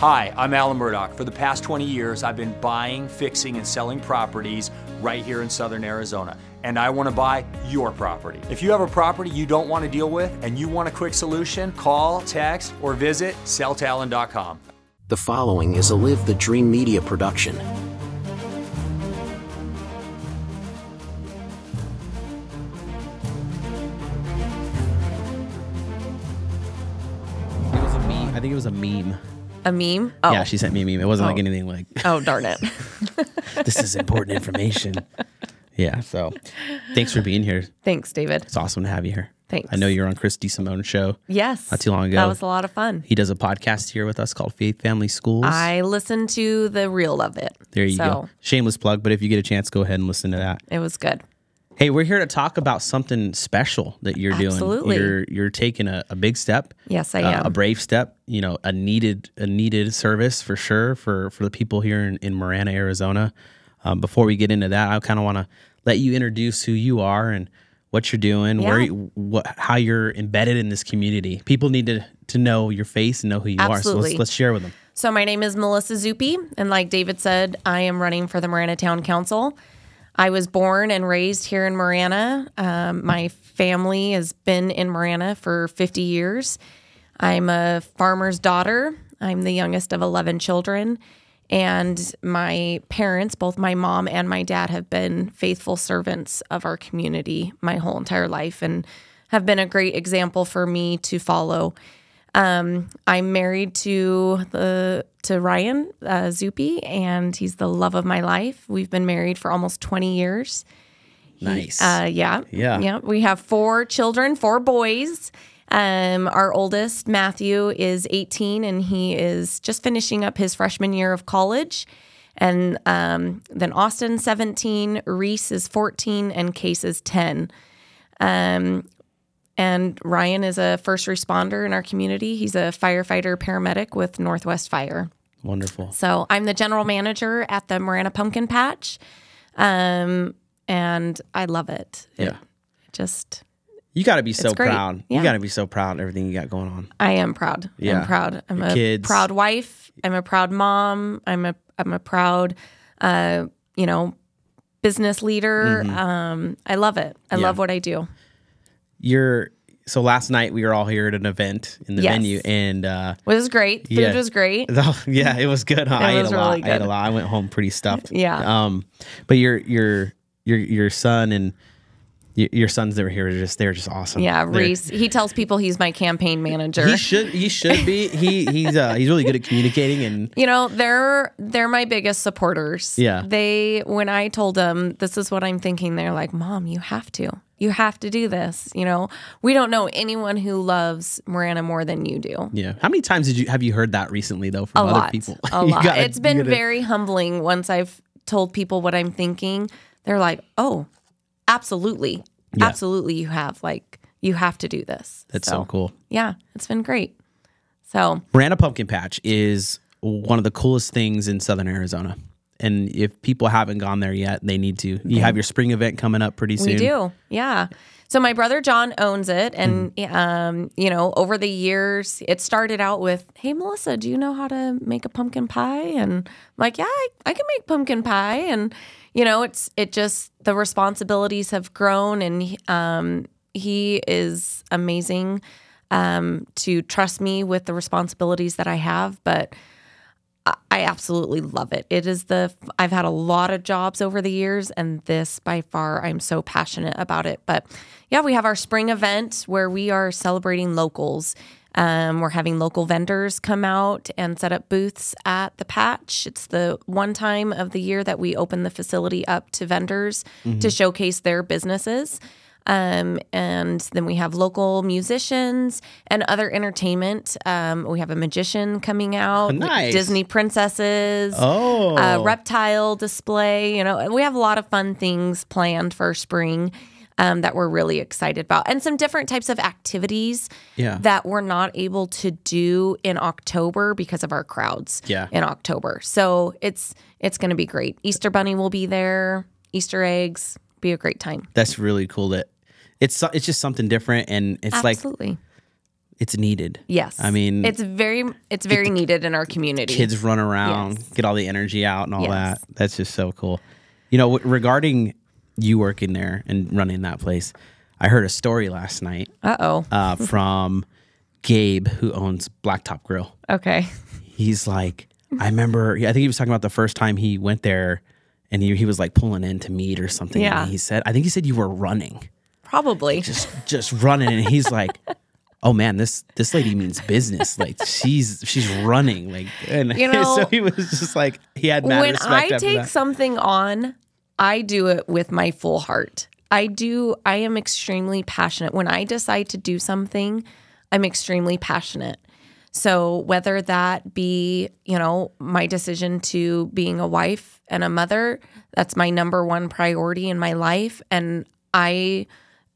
Hi, I'm Alan Murdoch. For the past 20 years, I've been buying, fixing, and selling properties right here in Southern Arizona. And I want to buy your property. If you have a property you don't want to deal with and you want a quick solution, call, text, or visit selltalon.com. The following is a Live the Dream Media production. I think it was a meme. A meme? Oh. Yeah, she sent me a meme. It wasn't like anything like, oh, darn it. this is important information. Yeah, so thanks for being here. Thanks, David. It's awesome to have you here. Thanks. I know you were on Chris DeSimone's show. Yes. Not too long ago. That was a lot of fun. He does a podcast here with us called Faith Family Schools. I listened to the reel of it. There you go. Shameless plug, but if you get a chance, go ahead and listen to that. It was good. Hey, we're here to talk about something special that you're doing. Absolutely. You're taking a big step. Yes, I am. A brave step. You know, a needed service for sure for the people here in Marana, Arizona. Before we get into that, I kind of want to let you introduce who you are and what you're doing, how you're embedded in this community. People need to know your face and know who you are. So let's share with them. So my name is Melissa Zupi, and like David said, I am running for the Marana Town Council. I was born and raised here in Marana. My family has been in Marana for 50 years. I'm a farmer's daughter. I'm the youngest of 11 children. And my parents, both my mom and my dad, have been faithful servants of our community my whole entire life and have been a great example for me to follow. I'm married to Ryan Zupi, and he's the love of my life. We've been married for almost 20 years. Nice. Yeah. We have 4 children, 4 boys. Our oldest, Matthew, is 18, and he is just finishing up his freshman year of college. And then Austin, 17, Reese is 14, and Case is 10. And Ryan is a first responder in our community. He's a firefighter paramedic with Northwest Fire. Wonderful. So I'm the general manager at the Marana Pumpkin Patch, and I love it. You got to be so great. proud. Yeah. You got to be so proud of everything you got going on. I am proud. Yeah. I'm proud. I'm Your a kids. proud wife. I'm a proud mom. I'm a proud, business leader. Mm-hmm. I love it. I love what I do. So last night we were all here at an event in the venue, and it was great. Food was great. Yeah, it was good. Huh? I ate a lot. I ate a lot. I went home pretty stuffed. Yeah. But your son and your sons that were here they're just awesome. Yeah, Reese. He tells people he's my campaign manager. He should be. He's really good at communicating, and they're my biggest supporters. Yeah. When I told them this is what I'm thinking, they're like, "Mom, you have to. You have to do this." We don't know anyone who loves Marana more than you do. Yeah. How many times have you heard that recently though from other people? A lot. It's been very humbling once I've told people what I'm thinking. They're like, "Oh, absolutely. Yeah. Absolutely you have. You have to do this." That's so cool. Yeah, it's been great. So Marana Pumpkin Patch is one of the coolest things in Southern Arizona. And if people haven't gone there yet, they need to. You have your spring event coming up pretty soon. We do, yeah. So my brother John owns it, and over the years, it started out with, "Hey Melissa, do you know how to make a pumpkin pie?" And I'm like, "Yeah, I can make pumpkin pie." And the responsibilities have grown, and he is amazing to trust me with the responsibilities that I have, but I absolutely love it. I've had a lot of jobs over the years, and this by far, I'm so passionate about it. But yeah, we have our spring event where we are celebrating locals. We're having local vendors come out and set up booths at the patch. It's the one time of the year that we open the facility up to vendors to showcase their businesses. And then we have local musicians and other entertainment. We have a magician coming out, nice. Disney princesses, reptile display. We have a lot of fun things planned for spring that we're really excited about, and some different types of activities that we're not able to do in October because of our crowds in October. So it's going to be great. Easter Bunny will be there, Easter eggs, be a great time. That's really cool. It's just something different, and it's absolutely. it's needed. Yes. I mean, it's very needed in our community. Kids run around, Yes. get all the energy out and all Yes. that. That's just so cool. You know, regarding you working there and running that place, I heard a story last night from Gabe, who owns Blacktop Grill. Okay. He's like, I remember, I think he was talking about the first time he went there and he was like pulling in to meet or something. Yeah. And I think he said you were running. Probably. Just running. And he's like, oh man, this lady means business. Like she's running. Like, and so he was just like, he had mad respect when I after take that. something on, I do it with my full heart. I am extremely passionate. When I decide to do something, I'm extremely passionate. So whether that be, my decision to being a wife and a mother, that's my number one priority in my life. And I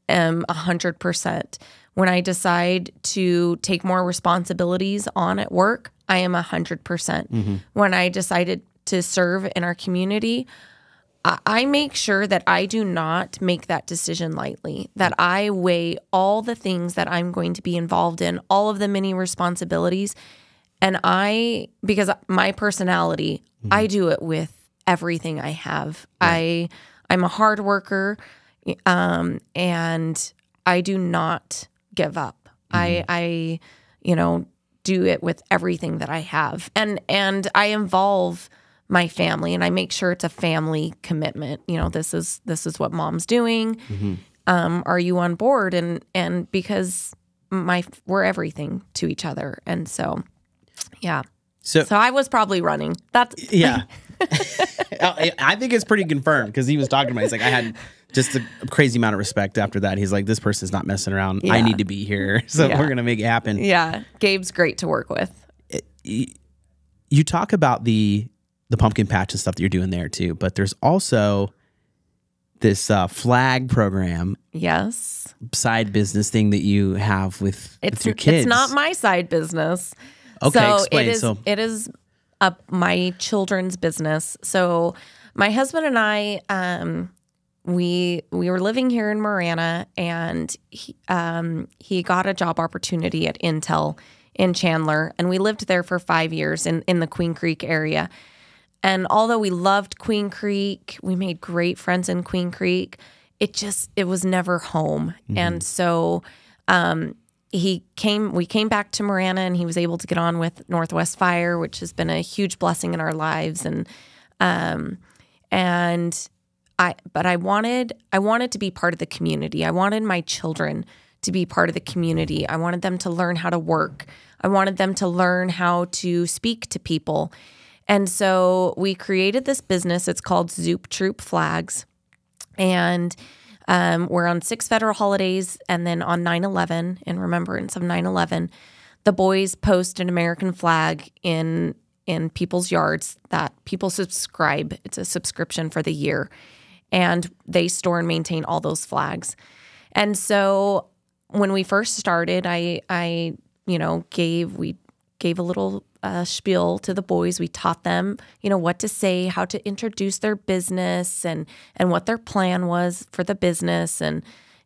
am 100%. When I decide to take more responsibilities on at work, I am 100%. Mm-hmm. When I decided to serve in our community, I make sure that I do not make that decision lightly, that I weigh all the things that I'm going to be involved in, all of the many responsibilities. And because my personality, I do it with everything I have. Right. I'm a hard worker, and I do not give up. Mm-hmm. I do it with everything that I have. And I involve my family, and I make sure it's a family commitment. This is what mom's doing. Mm-hmm. Are you on board? And because we're everything to each other. And so, yeah. So I was probably running. That's yeah. I think it's pretty confirmed because he was talking about it. He's like, I had just a crazy amount of respect after that. He's like, this person's not messing around. Yeah. I need to be here. So we're going to make it happen. Yeah. Gabe's great to work with. You talk about the pumpkin patch and stuff that you're doing there too, but there's also this flag program. Yes. Side business thing that you have with your kids. It's not my side business. Okay, so explain. It is my children's business. So my husband and I, we were living here in Marana, and he got a job opportunity at Intel in Chandler, and we lived there for 5 years in the Queen Creek area. And although we loved Queen Creek, we made great friends in Queen Creek, it was never home. Mm-hmm. And so we came back to Marana, and he was able to get on with Northwest Fire, which has been a huge blessing in our lives. But I wanted to be part of the community. I wanted my children to be part of the community. I wanted them to learn how to work. I wanted them to learn how to speak to people. And so we created this business. It's called Zoop Troop Flags. And we're on 6 federal holidays, and then on 9/11, in remembrance of 9/11, the boys post an American flag in people's yards that people subscribe. It's a subscription for the year. And they store and maintain all those flags. And so when we first started, I gave a little spiel to the boys. We taught them, what to say, how to introduce their business, and what their plan was for the business, and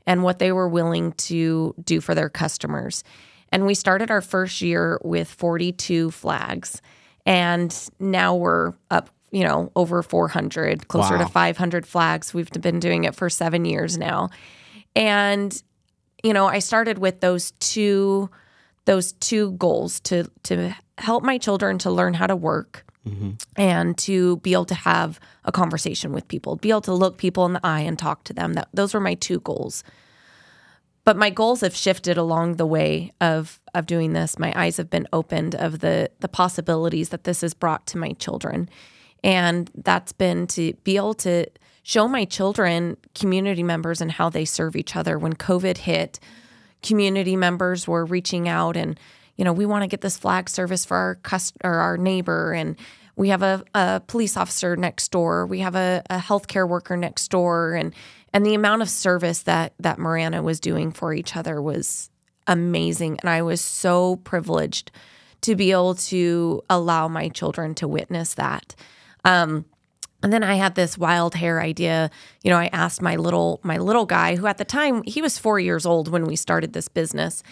what they were willing to do for their customers. And we started our first year with 42 flags, and now we're up, over 400, closer to 500 flags. We've been doing it for 7 years now. And, I started with those two goals to help my children to learn how to work, mm-hmm. and to be able to have a conversation with people, be able to look people in the eye and talk to them. Those were my 2 goals. But my goals have shifted along the way of doing this. My eyes have been opened of the possibilities that this has brought to my children. And that's been to be able to show my children community members and how they serve each other. When COVID hit, community members were reaching out and, we want to get this flag service for our neighbor. And we have a police officer next door. We have a healthcare worker next door. And the amount of service that Marana was doing for each other was amazing. And I was so privileged to be able to allow my children to witness that. And then I had this wild hair idea. I asked my little guy, who at the time, he was 4 years old when we started this business.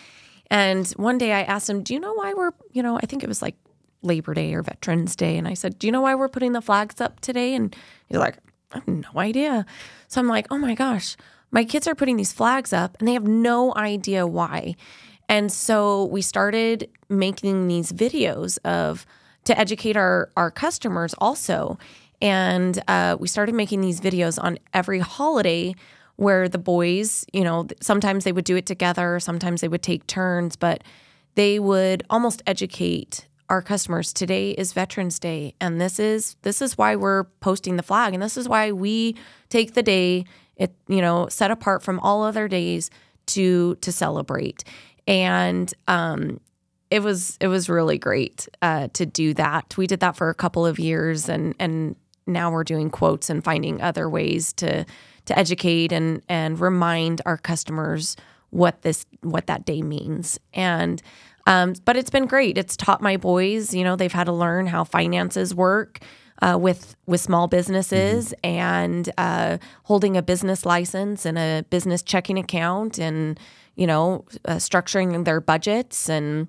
And one day I asked him, do you know why we're, I think it was like Labor Day or Veterans Day. And I said, do you know why we're putting the flags up today? And he's like, I have no idea. So I'm like, oh my gosh, my kids are putting these flags up and they have no idea why. And so we started making these videos to educate our customers also. And we started making these videos on every holiday where the boys, sometimes they would do it together, sometimes they would take turns, but they would almost educate our customers. Today is Veterans Day, and this is why we're posting the flag, and this is why we take the day, set apart from all other days to celebrate. And it was really great to do that. We did that for a couple of years, and now we're doing quotes and finding other ways to educate and remind our customers what that day means. And but it's been great. It's taught my boys, they've had to learn how finances work with small businesses and holding a business license and a business checking account and, structuring their budgets and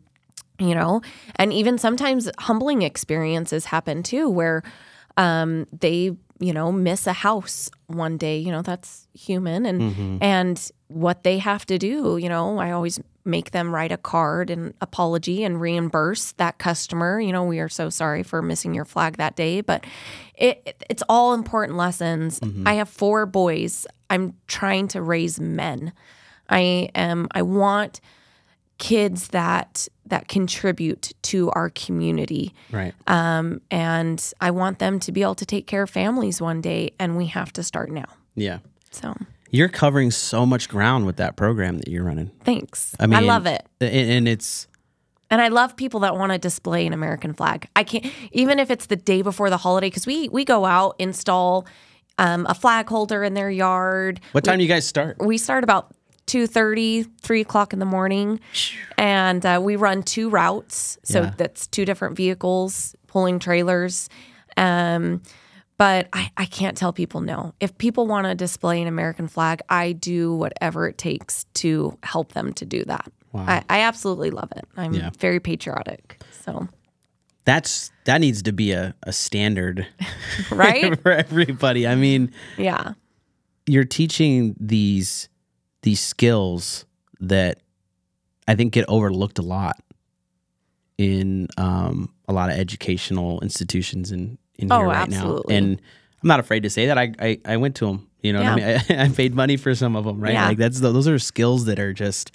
even sometimes humbling experiences happen too, where they, miss a house one day, that's human and what they have to do, I always make them write a card and apology and reimburse that customer. We are so sorry for missing your flag that day, but it's all important lessons. I have 4 boys. I'm trying to raise men. I want kids that contribute to our community. Right. And I want them to be able to take care of families one day, and we have to start now. Yeah. So you're covering so much ground with that program that you're running. Thanks. I mean, I love it. And I love people that want to display an American flag. I can't, even if it's the day before the holiday, because we go out, install a flag holder in their yard. What time do you guys start? We start about 2:30, 3 o'clock in the morning. And we run 2 routes. So that's 2 different vehicles pulling trailers. But I can't tell people no. If people want to display an American flag, I do whatever it takes to help them to do that. Wow. I absolutely love it. I'm very patriotic. So that needs to be a standard, right? for everybody. I mean, yeah, you're teaching these skills that I think get overlooked a lot in a lot of educational institutions in here right absolutely. now. And I'm not afraid to say that I went to them. What I mean? I paid money for some of them, right? Yeah. Like those are skills that are just,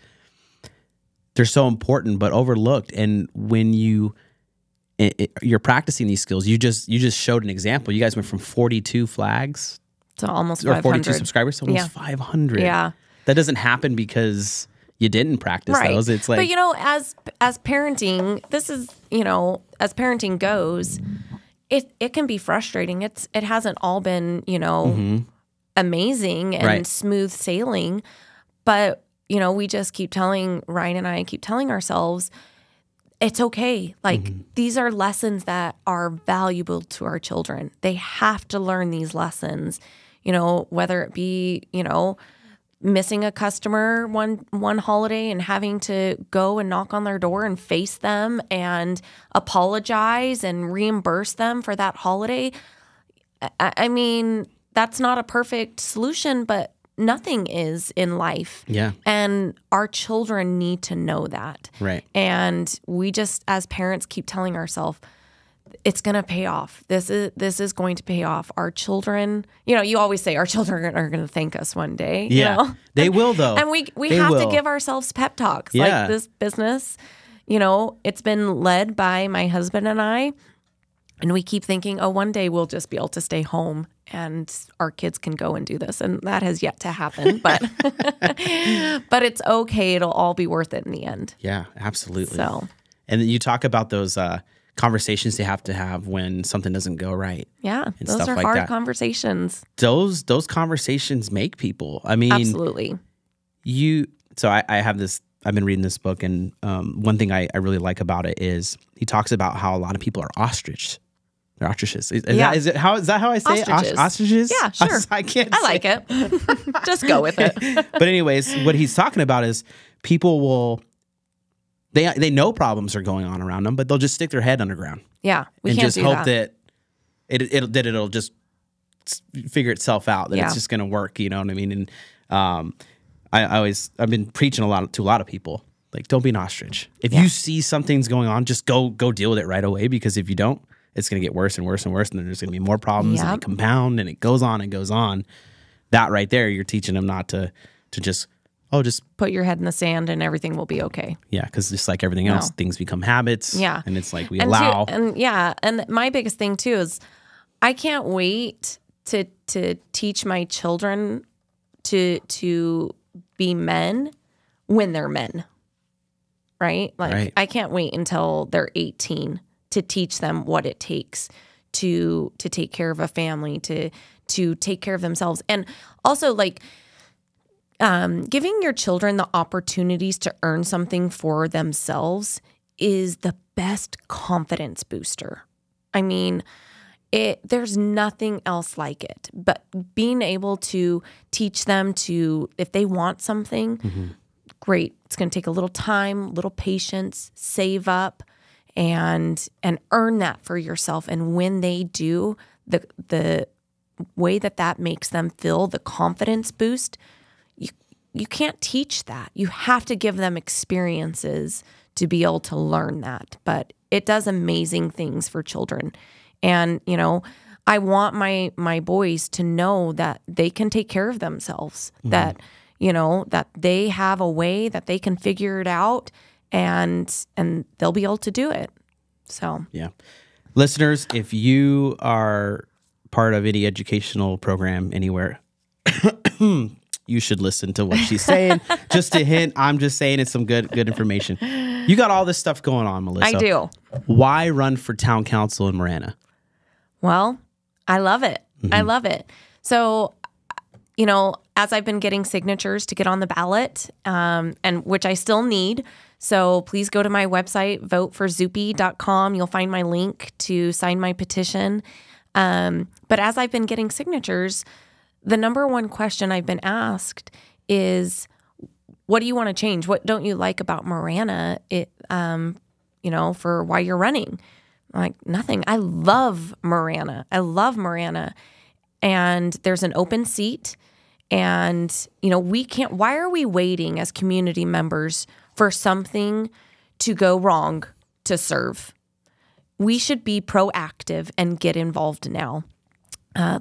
they're so important but overlooked. And when you're practicing these skills, you just showed an example. You guys went from 42 flags to almost or 500. 42 subscribers to almost 500. Yeah. That doesn't happen because you didn't practice those. It's like, but as parenting, this is, as parenting goes, it can be frustrating. It hasn't all been, amazing and smooth sailing, but we just keep telling, Ryan and I keep telling ourselves, it's okay. Like these are lessons that are valuable to our children. They have to learn these lessons, whether it be, missing a customer one holiday and having to go and knock on their door and face them and apologize and reimburse them for that holiday. I mean, that's not a perfect solution, but nothing is in life. Yeah. And our children need to know that. Right. And we just, as parents, keep telling ourselves, it's going to pay off. This is going to pay off. Our children, you always say our children are going to thank us one day. Yeah. They will, though. And we have to give ourselves pep talks. Yeah. Like this business, it's been led by my husband and I. And we keep thinking, one day we'll just be able to stay home and our kids can go and do this. And that has yet to happen. But but it's okay. It'll all be worth it in the end. Yeah, absolutely. So, and then you talk about those conversations they have to have when something doesn't go right. Yeah, and those stuff are like hard that. conversations. Those conversations make people. I mean, Absolutely. So I have this. I've been reading this book, and one thing I really like about it is he talks about how a lot of people are ostrich. They're ostriches. Is that how I say Ostriches. it? Ostriches? Yeah, sure. I can't. I like it. Just go with it. But anyways, what he's talking about is people will they know problems are going on around them, but they'll just stick their head underground. Yeah, we and can't just do hope that. that it'll just figure itself out. That Yeah. it's just going to work. You know what I mean? And I've been preaching to a lot of people, like, don't be an ostrich. If you see something's going on, just go deal with it right away. Because if you don't, it's going to get worse and worse and worse, and then there's going to be more problems, and they compound, and it goes on and goes on. That right there, you're teaching them not to just put your head in the sand and everything will be okay. Yeah, because just like everything else, things become habits. Yeah. And it's like we And allow. and my biggest thing too is I can't wait to teach my children to be men when they're men. Right? Like I can't wait until they're 18 to teach them what it takes to take care of a family, to take care of themselves. And also, like, giving your children the opportunities to earn something for themselves is the best confidence booster. I mean, there's nothing else like it. But being able to teach them to, if they want something, great. It's going to take a little time, little patience, save up, and earn that for yourself. And when they do, the way that makes them feel, the confidence boost, you can't teach that. You have to give them experiences to be able to learn that. But it does amazing things for children. And, you know, I want my boys to know that they can take care of themselves, that, you know, that they have a way that they can figure it out, and they'll be able to do it. So, yeah. Listeners, if you are part of any educational program anywhere, you should listen to what she's saying. Just a hint, I'm just saying it's some good information. You got all this stuff going on, Melissa. I do. Why run for town council in Marana? Well, I love it. I love it. So, you know, as I've been getting signatures to get on the ballot, and which I still need, so please go to my website, voteforzupi.com. You'll find my link to sign my petition. But as I've been getting signatures, the number one question I've been asked is, what do you want to change? What don't you like about Marana? You know, for why you're running? I'm like, nothing. I love Marana. I love Marana. And there's an open seat. And, you know, why are we waiting as community members for something to go wrong to serve? We should be proactive and get involved now.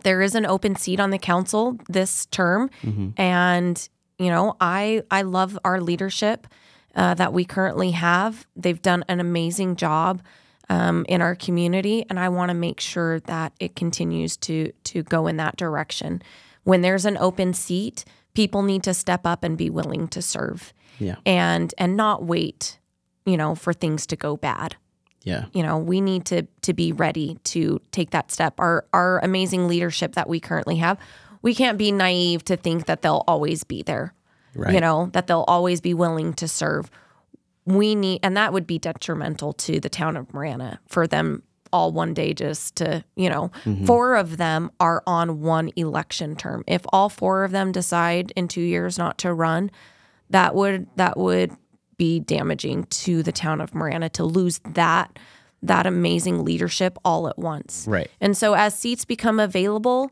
There is an open seat on the council this term. And, you know, I love our leadership that we currently have. They've done an amazing job in our community, and I want to make sure that it continues to go in that direction. When there's an open seat, people need to step up and be willing to serve. Yeah. And not wait, you know, for things to go bad. Yeah. You know, we need to be ready to take that step. Our amazing leadership that we currently have, we can't be naive to think that they'll always be there. Right. You know, that they'll always be willing to serve. We need, and that would be detrimental to the town of Marana for them all one day just to, you know, 4 of them are on one election term. If all 4 of them decide in 2 years not to run, that would be damaging to the town of Marana to lose that amazing leadership all at once. Right. And so as seats become available,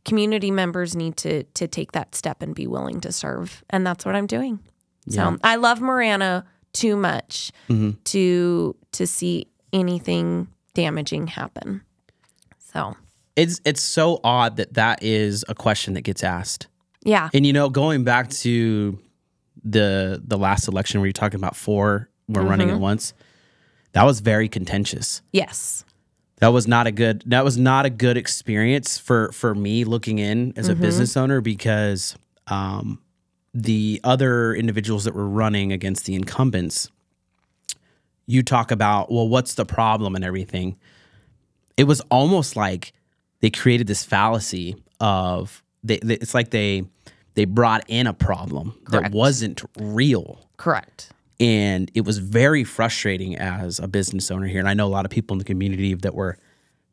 community members need to take that step and be willing to serve. And that's what I'm doing. Yeah. So I love Marana too much to see anything damaging happen. So it's so odd that is a question that gets asked. yeah. And, you know, going back to the last election where you're talking about 4 were running at once, that was very contentious. Yes. That was not a good experience for me looking in as a business owner, because the other individuals that were running against the incumbents, you talk about, well, what's the problem and everything. It was almost like they created this fallacy of it's like they brought in a problem that wasn't real. Correct. And it was very frustrating as a business owner here. And I know a lot of people in the community that were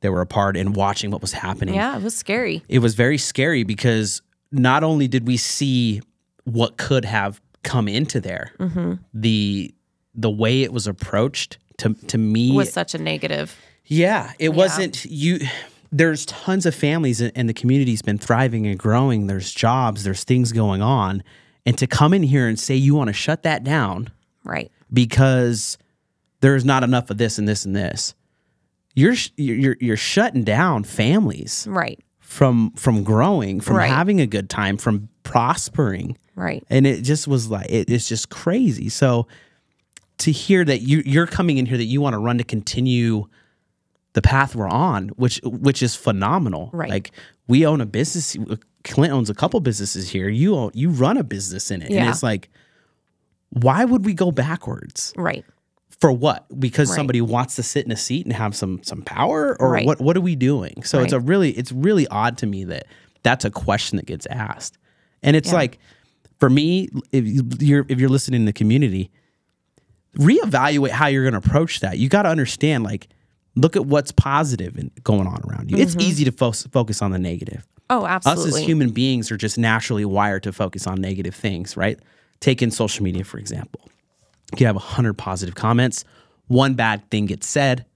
a part and watching what was happening. Yeah, it was scary. It was very scary because not only did we see what could have come into there, the the way it was approached to me was such a negative. Yeah, it wasn't you. There's tons of families and the community's been thriving and growing. There's jobs, there's things going on. And to come in here and say you want to shut that down, right? Because there's not enough of this and this and this, you're shutting down families, right? From growing, from right. having a good time, from prospering, right? And it just was like it's just crazy. So to hear that you're coming in here that you want to run to continue the path we're on, which is phenomenal. Right. Like we own a business. Clint owns a couple businesses here. You run a business in it, and it's like, why would we go backwards? Right. For what? Because somebody wants to sit in a seat and have some power, or what are we doing? So it's really odd to me that that's a question that gets asked, and it's like, for me, if you're listening in the community, reevaluate how you're going to approach that. You got to understand, like, look at what's positive and going on around you. It's easy to focus on the negative. Oh, absolutely. Us as human beings are just naturally wired to focus on negative things, right? Take in social media, for example. You have 100 positive comments. One bad thing gets said.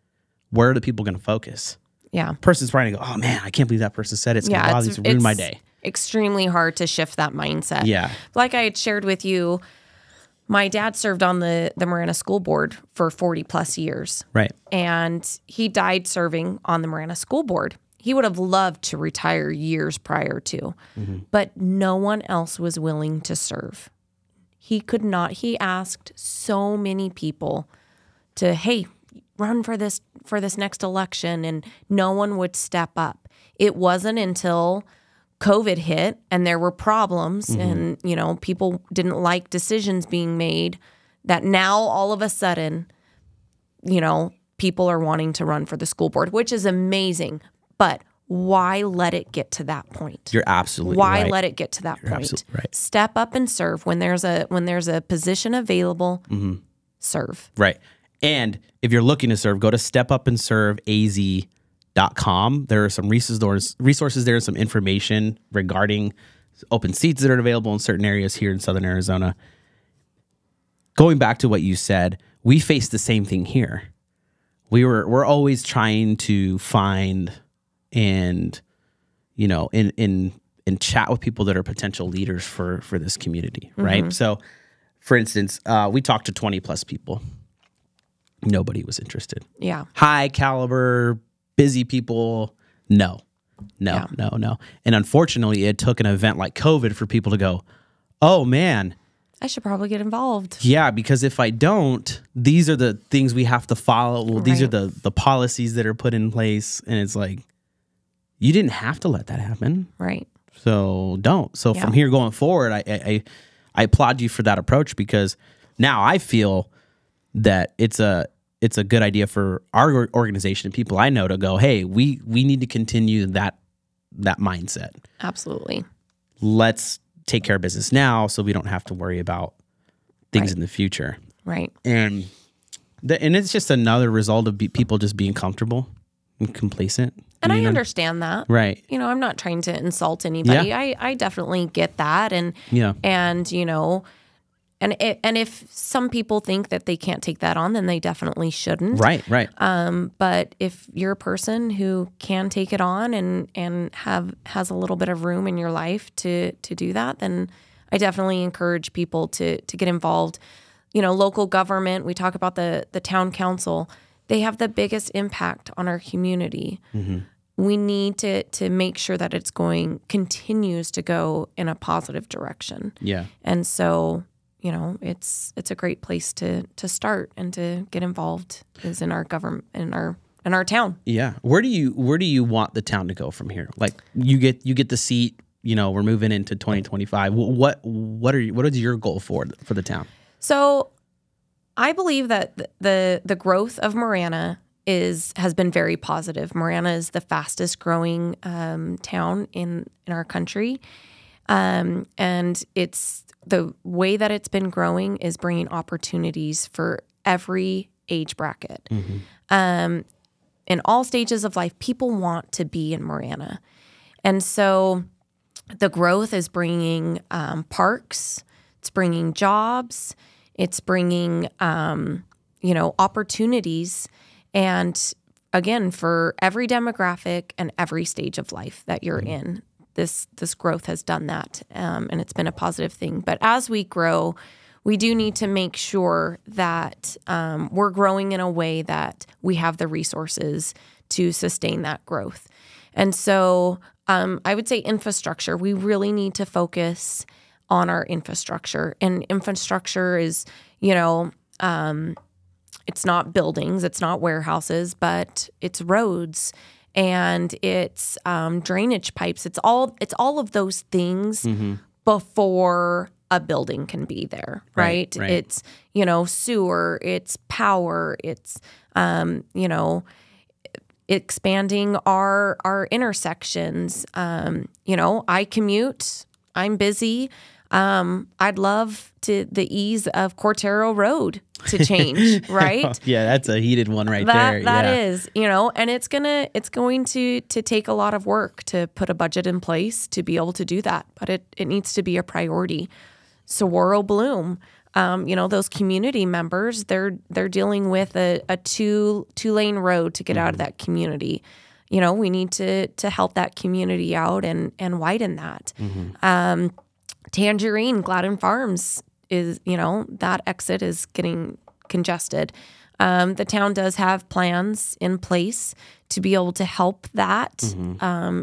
Where are the people going to focus? Yeah. Person's probably going to go, oh man, I can't believe that person said it. It's going to ruin my day. Extremely hard to shift that mindset. Yeah. Like I had shared with you, my dad served on the Marana School Board for 40 plus years. Right. And he died serving on the Marana School Board. He would have loved to retire years prior to, but no one else was willing to serve. He could not. He asked so many people to, hey, run for this next election, and no one would step up. It wasn't until COVID hit and there were problems and, people didn't like decisions being made that now all of a sudden, people are wanting to run for the school board, which is amazing. But why let it get to that point? You're absolutely right. Why let it get to that point? Absolutely right. Step up and serve when there's a position available. Serve. Right. And if you're looking to serve, go to stepupandserveaz.com. There are some resources there, some information regarding open seats that are available in certain areas here in Southern Arizona. Going back to what you said, we face the same thing here. We're always trying to find and in chat with people that are potential leaders for this community, right? So, for instance, we talked to 20 plus people. Nobody was interested. Yeah. High caliber, busy people. No. And unfortunately, it took an event like COVID for people to go, oh man, I should probably get involved. Yeah, because if I don't, these are the things we have to follow. Well, these are the policies that are put in place. And it's like, you didn't have to let that happen. Right. So don't. So from here going forward, I applaud you for that approach, because now I feel that it's a good idea for our organization and people I know to go, hey, we need to continue that mindset. Absolutely. Let's take care of business now so we don't have to worry about things in the future. Right. And it's just another result of people just being comfortable and complacent. And I understand that. Right. I'm not trying to insult anybody. Yeah. I definitely get that. And if some people think that they can't take that on, then they definitely shouldn't. Right. But if you're a person who can take it on and has a little bit of room in your life to do that, then I definitely encourage people to get involved. Local government, we talk about the town council, they have the biggest impact on our community. We need to make sure that continues to go in a positive direction. Yeah. And so, it's a great place to start and to get involved is in our government, in our town. Yeah. Where do you want the town to go from here? Like you get the seat, we're moving into 2025. What is your goal for the town? So I believe that the growth of Marana has been very positive. Marana is the fastest growing town in our country. And it's the way that it's been growing is bringing opportunities for every age bracket. In all stages of life, people want to be in Marana. And so the growth is bringing parks, it's bringing jobs, It's bringing, opportunities, and again, for every demographic and every stage of life that you're in, this growth has done that, and it's been a positive thing. But as we grow, we do need to make sure that we're growing in a way that we have the resources to sustain that growth. And so I would say infrastructure. We really need to focus on our infrastructure. And infrastructure is, it's not buildings, it's not warehouses, but it's roads and it's drainage pipes. It's all of those things before a building can be there, right? It's, sewer, it's power, it's, expanding our intersections. I commute, I'm busy. I'd love the ease of Cortero Road to change, right? Yeah, that's a heated one right there. That is, and it's going to take a lot of work to put a budget in place to be able to do that, but it needs to be a priority. Saguaro Bloom, those community members, they're dealing with a two-lane road to get out of that community. We need to help that community out and widen that. Tangerine, Gladden Farms is, that exit is getting congested. The town does have plans in place to be able to help that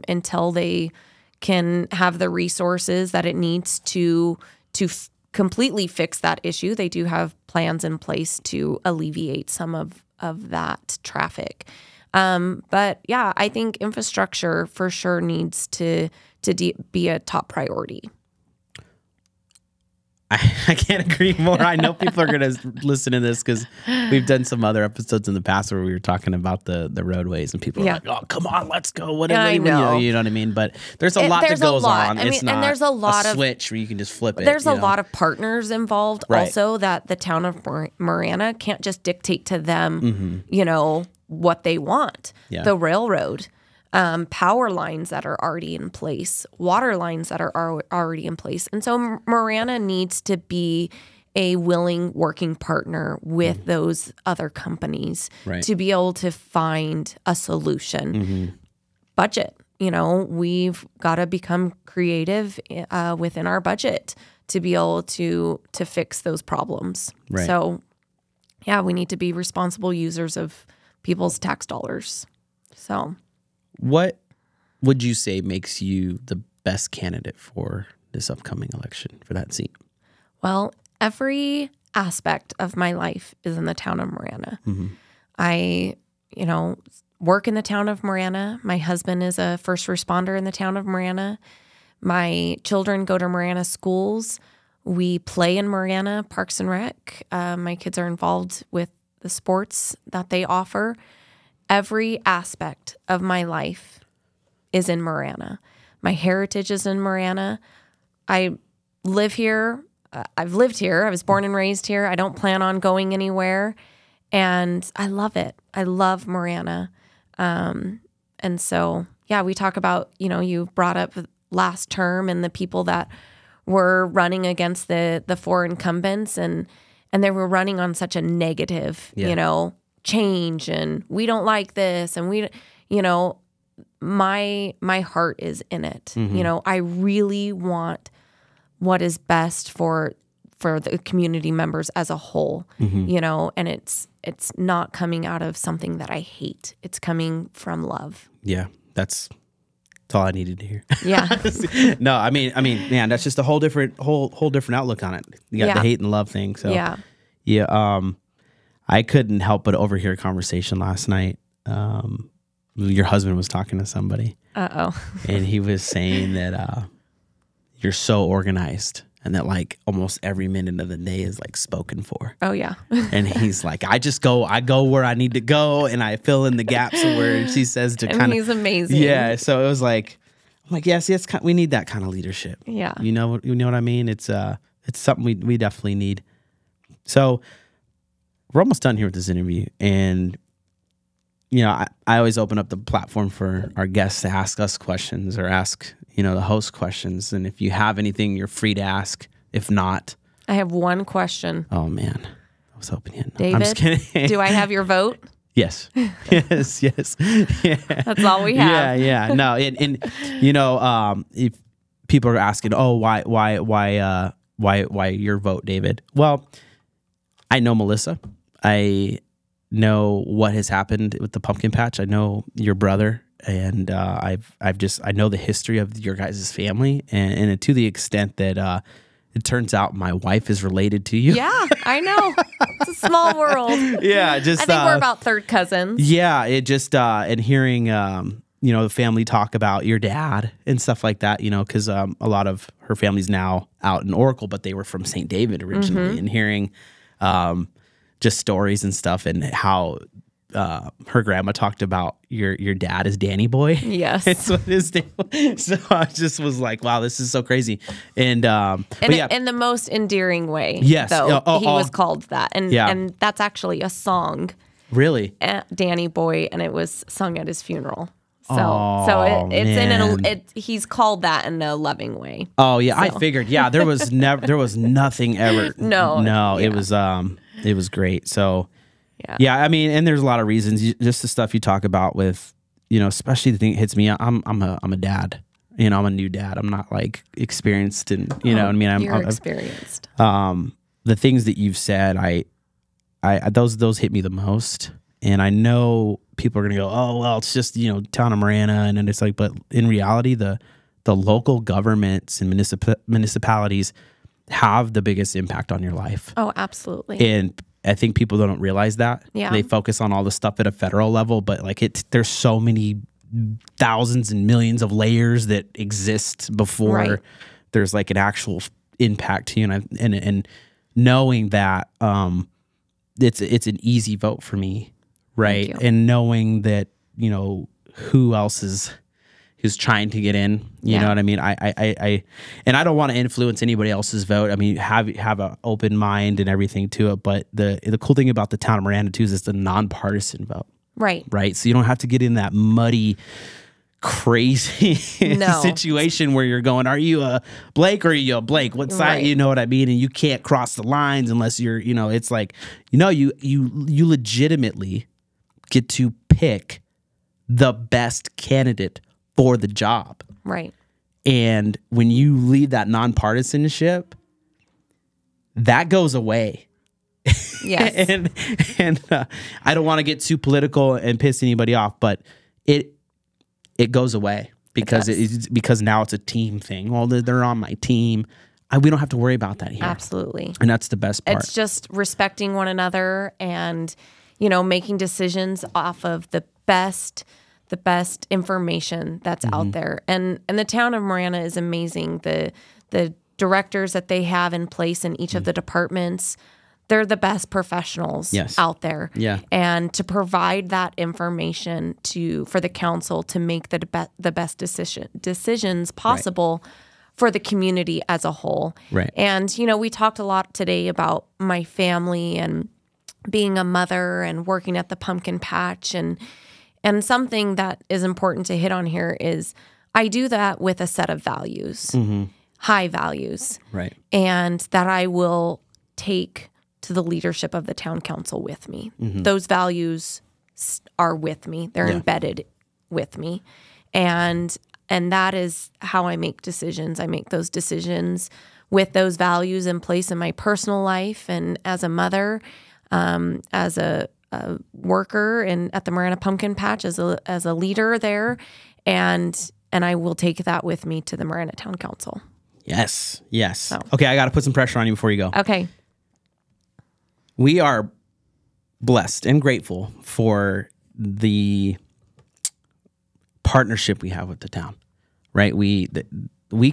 until they can have the resources that it needs to completely fix that issue. They do have plans in place to alleviate some of that traffic. But yeah, I think infrastructure for sure needs to be a top priority. I can't agree more. I know people are going to listen to this because we've done some other episodes in the past where we were talking about the roadways and people are like, "Oh, come on, let's go." Whatever, you know what I mean. But there's a lot that goes on. It's not there's a lot of switch where you can just flip it. There's a lot of partners involved also that the town of Marana can't just dictate to them, what they want. Yeah. The railroad. Power lines that are already in place, water lines that are already in place. And so Marana needs to be a willing working partner with those other companies to be able to find a solution. Budget, we've got to become creative within our budget to be able to fix those problems. Right. So, yeah, we need to be responsible users of people's tax dollars. So... What would you say makes you the best candidate for this upcoming election for that seat? Well, every aspect of my life is in the town of Marana. I, work in the town of Marana. My husband is a first responder in the town of Marana. My children go to Marana schools. We play in Marana, Parks and Rec. My kids are involved with the sports that they offer. Every aspect of my life is in Marana. My heritage is in Marana. I live here. I've lived here. I was born and raised here. I don't plan on going anywhere. And I love it. I love Marana. And so, yeah, we talk about, you brought up last term and the people that were running against the four incumbents and they were running on such a negative, change and we don't like this and my heart is in it. I really want what is best for the community members as a whole, and it's not coming out of something that I hate. It's coming from love. Yeah, that's all I needed to hear. Yeah. No, I mean, man, that's just a whole different outlook on it. You got the hate and love thing. So yeah. I couldn't help but overhear a conversation last night. Your husband was talking to somebody. And he was saying that you're so organized and that like almost every minute of the day is like spoken for. Oh, yeah. And he's like, I go where I need to go and I fill in the gaps where she says to kind of. He's amazing. Yeah. So it was like, I'm like, yes, we need that kind of leadership. Yeah. You know what I mean? It's something we definitely need. So we're almost done here with this interview. And, I always open up the platform for our guests to ask us questions or ask, the host questions. And if you have anything, you're free to ask. If not, I have one question. Oh man, I was hoping you. David, I'm just kidding. do I have your vote? Yes. Yes. Yeah. That's all we have. Yeah. No, and you know, if people are asking, oh, why your vote, David? Well, I know Melissa. I know what has happened with the pumpkin patch. I know your brother, and I know the history of your guys' family, and to the extent that it turns out my wife is related to you. Yeah, I know. It's a small world. Yeah, I think we're about third cousins. Yeah, it just and hearing you know, the family talk about your dad and stuff like that, you know, because a lot of her family's now out in Oracle, but they were from St. David originally, and hearing just stories and stuff, and how her grandma talked about your dad as Danny Boy. Yes. It's what his name was. So I just was like, wow, this is so crazy. And in the most endearing way. Yes. Though, he was called that. And that's actually a song. Really? Danny Boy, and it was sung at his funeral. So, he's called that in a loving way. Oh yeah, so. I figured. Yeah, there was nothing ever. No. Yeah. It was great. So, yeah. I mean, and there's a lot of reasons. Just the stuff you talk about with, you know, especially the thing that hits me. I'm a dad. You know, I'm a new dad. I'm not like experienced, and you know what I mean. You're experienced. The things that you've said, those hit me the most. And I know people are going to go, oh, well, it's just, you know, town of Marana. And then it's like, but in reality, the local governments and municipalities have the biggest impact on your life. Oh, absolutely. And I think people don't realize that. Yeah. They focus on all the stuff at a federal level, but like there's so many thousands and millions of layers that exist before there's like an actual impact to you. And knowing that, it's an easy vote for me. Right. And knowing that, you know, who else who's trying to get in, you know what I mean? I don't want to influence anybody else's vote. I mean, have an open mind and everything to it. But the cool thing about the town of Marana too is it's a nonpartisan vote. Right. Right. So you don't have to get in that muddy, crazy situation where you're going, are you a Blake or are you a Blake? What side? You know what I mean? And you can't cross the lines unless you're, you know, it's like, you know, you legitimately get to pick the best candidate for the job. Right. And when you leave that nonpartisanship, that goes away. Yes. and I don't want to get too political and piss anybody off, but it goes away because because now it's a team thing. Well, they're on my team. We don't have to worry about that here. Absolutely. And that's the best part. It's just respecting one another and, you know, making decisions off of the best information that's out there. And the town of Marana is amazing. The directors that they have in place in each of the departments, they're the best professionals out there. Yeah. And to provide that information for the council to make the best decisions possible for the community as a whole. Right. And, you know, we talked a lot today about my family and being a mother and working at the pumpkin patch. And something that is important to hit on here is I do that with a set of values, high values. Right. And that I will take to the leadership of the town council with me. Those values are with me. They're embedded with me. And that is how I make decisions. I make those decisions with those values in place in my personal life and as a mother, as a worker and at the Marana Pumpkin Patch as a leader there. And I will take that with me to the Marana Town Council. Yes. Yes. So. Okay, I got to put some pressure on you before you go. Okay. We are blessed and grateful for the partnership we have with the town, right? We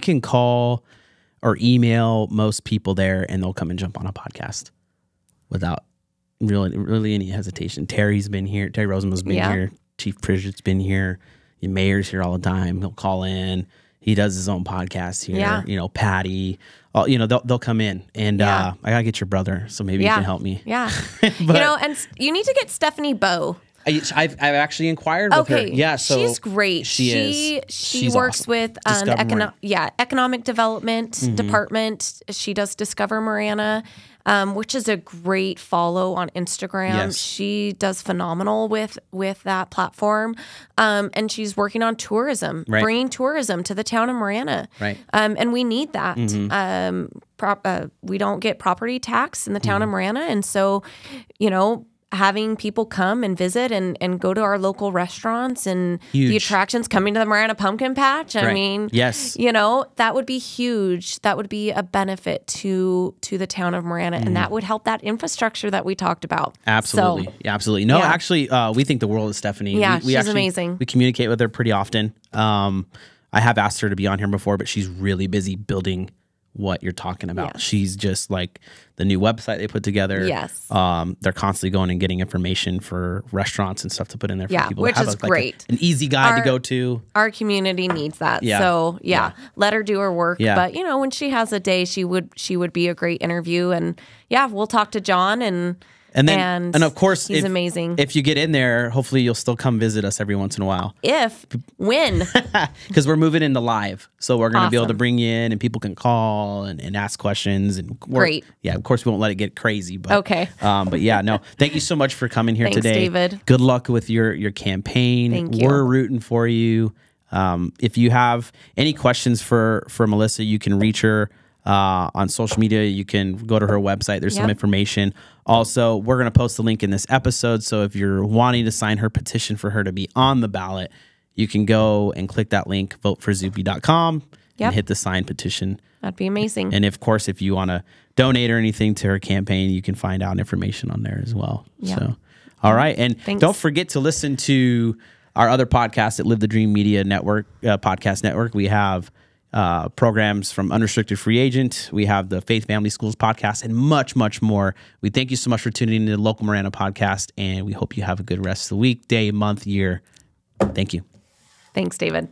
can call or email most people there and they'll come and jump on a podcast without really any hesitation. Terry's been here. Terry Rosenbaum's been here. Chief Pridgett's been here. The mayor's here all the time. He'll call in. He does his own podcast here. Yeah. You know, Patty. You know, they'll come in, and I gotta get your brother, so maybe you can help me. Yeah. You know, and you need to get Stephanie Bowe I've actually inquired with her. Yeah, so she's great. She works awesome. with the economic development department. She does Discover Marana, which is a great follow on Instagram. Yes. She does phenomenal with that platform, and she's working on tourism, bringing tourism to the town of Marana. Right. And we need that. We don't get property tax in the town of Marana, and so, having people come and visit and go to our local restaurants and the attractions, coming to the Marana Pumpkin Patch. I mean, yes, that would be huge. That would be a benefit to the town of Marana, and that would help that infrastructure that we talked about. Absolutely. So, absolutely. No, actually, we think the world of Stephanie. Yeah, we she's amazing. We communicate with her pretty often. I have asked her to be on here before, but she's really busy building what you're talking about. Yes. She's just like the new website they put together. Yes. They're constantly going and getting information for restaurants and stuff to put in there for people. Which to have is great. An easy guide to go to. Our community needs that. Yeah. So let her do her work. Yeah. But when she has a day, she would be a great interview. And we'll talk to John and of course, he's amazing. If you get in there, hopefully you'll still come visit us every once in a while. When? Because we're moving into live. So we're going to be able to bring you in and people can call and ask questions. And great. Yeah, of course we won't let it get crazy. But, okay. But yeah, no. Thank you so much for coming here Thanks, today. David. Good luck with your campaign. Thank you. We're rooting for you. If you have any questions for Melissa, you can reach her on social media. You can go to her website. There's some information. Also, we're going to post the link in this episode. So if you're wanting to sign her petition for her to be on the ballot, you can go and click that link, voteforzupi.com, and hit the sign petition. That'd be amazing. And of course, if you want to donate or anything to her campaign, you can find out information on there as well. Yep. So, all right. And Thanks. Don't forget to listen to our other podcasts at Live the Dream Media Network, podcast network. We have programs from Unrestricted Free Agent. We have the Faith Family Schools podcast and much, much more. We thank you so much for tuning in to the Local Marana podcast, and we hope you have a good rest of the week, day, month, year. Thank you. Thanks, David.